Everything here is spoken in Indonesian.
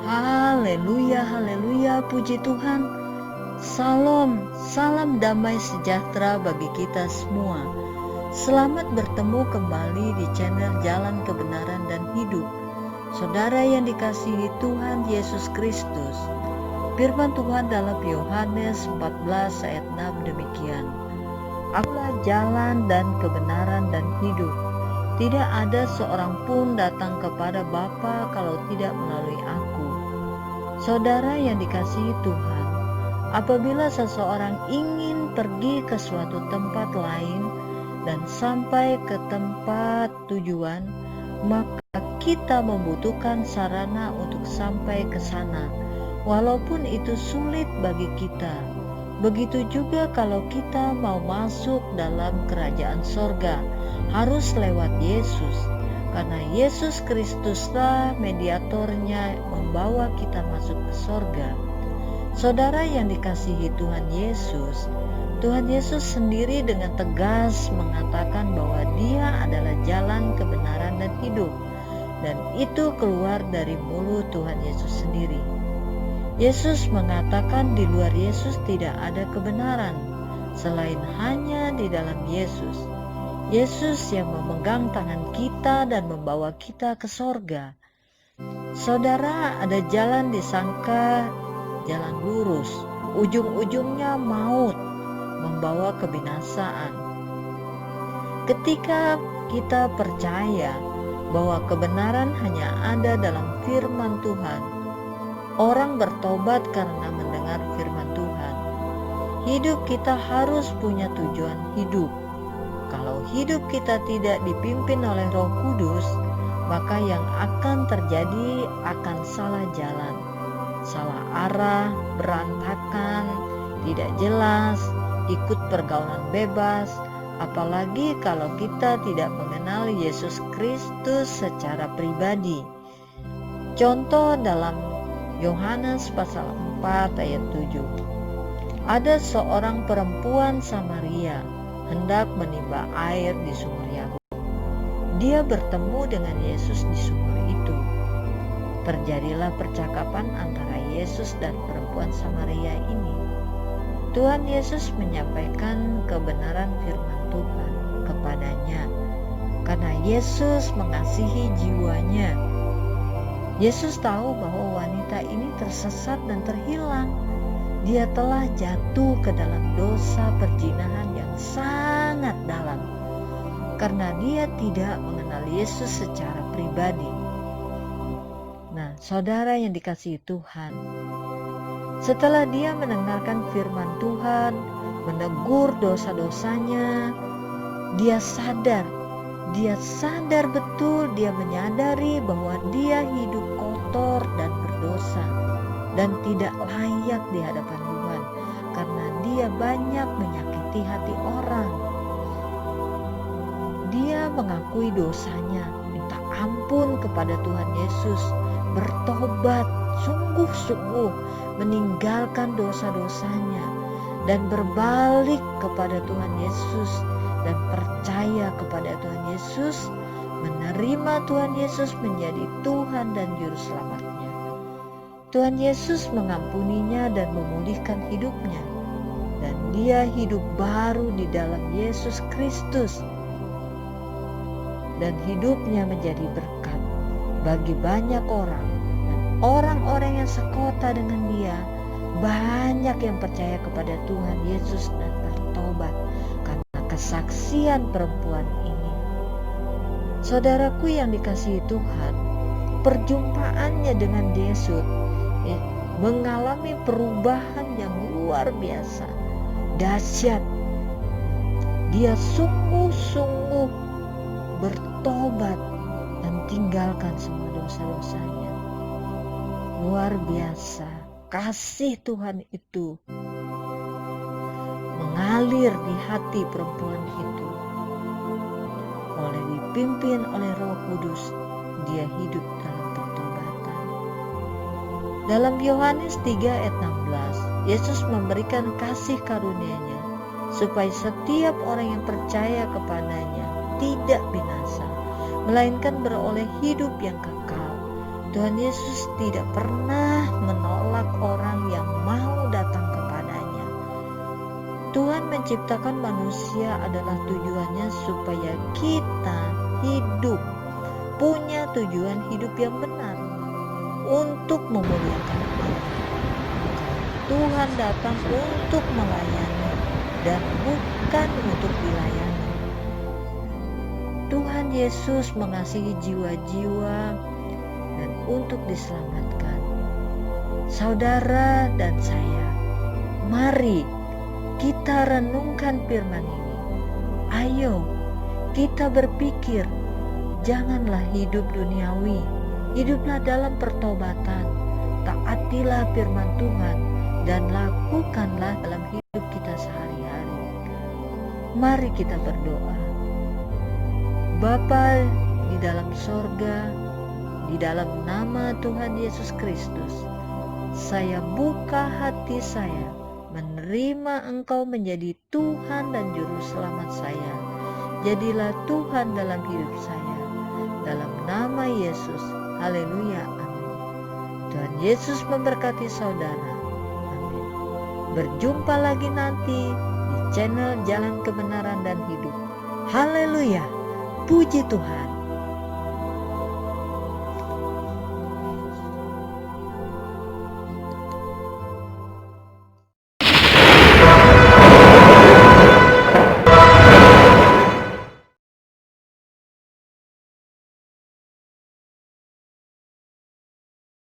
Haleluya, haleluya, puji Tuhan. Salam, salam damai sejahtera bagi kita semua. Selamat bertemu kembali di channel Jalan Kebenaran dan Hidup. Saudara yang dikasihi Tuhan Yesus Kristus, firman Tuhan dalam Yohanes 14 ayat 6 demikian. Akulah jalan dan kebenaran dan hidup. Tidak ada seorang pun datang kepada Bapa kalau tidak melalui aku. Saudara yang dikasihi Tuhan, apabila seseorang ingin pergi ke suatu tempat lain dan sampai ke tempat tujuan, maka kita membutuhkan sarana untuk sampai ke sana, walaupun itu sulit bagi kita. Begitu juga kalau kita mau masuk dalam kerajaan sorga, harus lewat Yesus, karena Yesus Kristuslah mediatornya membawa kita masuk ke sorga. Saudara yang dikasihi Tuhan Yesus sendiri dengan tegas mengatakan bahwa Dia adalah jalan, kebenaran, dan hidup, dan itu keluar dari mulut Tuhan Yesus sendiri. Yesus mengatakan di luar Yesus tidak ada kebenaran, selain hanya di dalam Yesus. Yesus yang memegang tangan kita dan membawa kita ke sorga. Saudara, ada jalan disangka jalan lurus, ujung-ujungnya maut, membawa kebinasaan. Ketika kita percaya bahwa kebenaran hanya ada dalam firman Tuhan, orang bertobat karena mendengar firman Tuhan. Hidup kita harus punya tujuan hidup. Kalau hidup kita tidak dipimpin oleh Roh Kudus, maka yang akan terjadi akan salah jalan, salah arah, berantakan, tidak jelas, ikut pergaulan bebas, apalagi kalau kita tidak mengenal Yesus Kristus secara pribadi. Contoh dalam Yohanes pasal 4 ayat 7. Ada seorang perempuan Samaria hendak menimba air di sumur Yakub. Dia bertemu dengan Yesus di sumur itu. Terjadilah percakapan antara Yesus dan perempuan Samaria ini. Tuhan Yesus menyampaikan kebenaran firman Tuhan kepadanya karena Yesus mengasihi jiwanya. Yesus tahu bahwa wanita ini tersesat dan terhilang. Dia telah jatuh ke dalam dosa perzinahan yang sangat dalam karena dia tidak mengenal Yesus secara pribadi. Nah, saudara yang dikasihi Tuhan, setelah dia mendengarkan firman Tuhan, menegur dosa-dosanya, dia sadar betul, dia menyadari bahwa dia hidup kotor dan berdosa dan tidak layak di hadapan Tuhan karena dia banyak menyakiti hati orang. Dia mengakui dosanya, minta ampun kepada Tuhan Yesus, bertobat sungguh-sungguh, meninggalkan dosa-dosanya dan berbalik kepada Tuhan Yesus dan percaya kepada Tuhan Yesus, menerima Tuhan Yesus menjadi Tuhan dan Juru Selamatnya. Tuhan Yesus mengampuninya dan memulihkan hidupnya, dan dia hidup baru di dalam Yesus Kristus, dan hidupnya menjadi berkat bagi banyak orang, dan orang-orang yang sekota dengan dia, banyak yang percaya kepada Tuhan Yesus dan bertobat karena kesaksian perempuan ini. Saudaraku yang dikasihi Tuhan, perjumpaannya dengan Yesus mengalami perubahan yang luar biasa, dahsyat. Dia sungguh-sungguh bertobat dan tinggalkan semua dosa-dosanya. Luar biasa, kasih Tuhan itu mengalir di hati perempuan itu. Oleh dipimpin oleh Roh Kudus, dia hidup dalam pertobatan. Dalam Yohanes 3 ayat 16, Yesus memberikan kasih karunia-Nya supaya setiap orang yang percaya kepadanya tidak binasa, melainkan beroleh hidup yang kekal. Tuhan Yesus tidak pernah menolak orang yang mau datang kepadanya. Tuhan menciptakan manusia adalah tujuannya supaya kita hidup, punya tujuan hidup yang benar, untuk memuliakan Allah. Tuhan datang untuk melayani dan bukan untuk dilayani. Tuhan Yesus mengasihi jiwa-jiwa dan untuk diselamatkan. Saudara dan saya, mari kita renungkan firman ini. Ayo kita berpikir, janganlah hidup duniawi, hiduplah dalam pertobatan, taatilah firman Tuhan dan lakukanlah dalam hidup kita sehari-hari. Mari kita berdoa. Bapa di dalam sorga, di dalam nama Tuhan Yesus Kristus, saya buka hati saya menerima Engkau menjadi Tuhan dan Juru Selamat saya. Jadilah Tuhan dalam hidup saya. Dalam nama Yesus, haleluya, amin. Tuhan Yesus memberkati saudara, amin. Berjumpa lagi nanti di channel Jalan Kebenaran dan Hidup. Haleluya, puji Tuhan.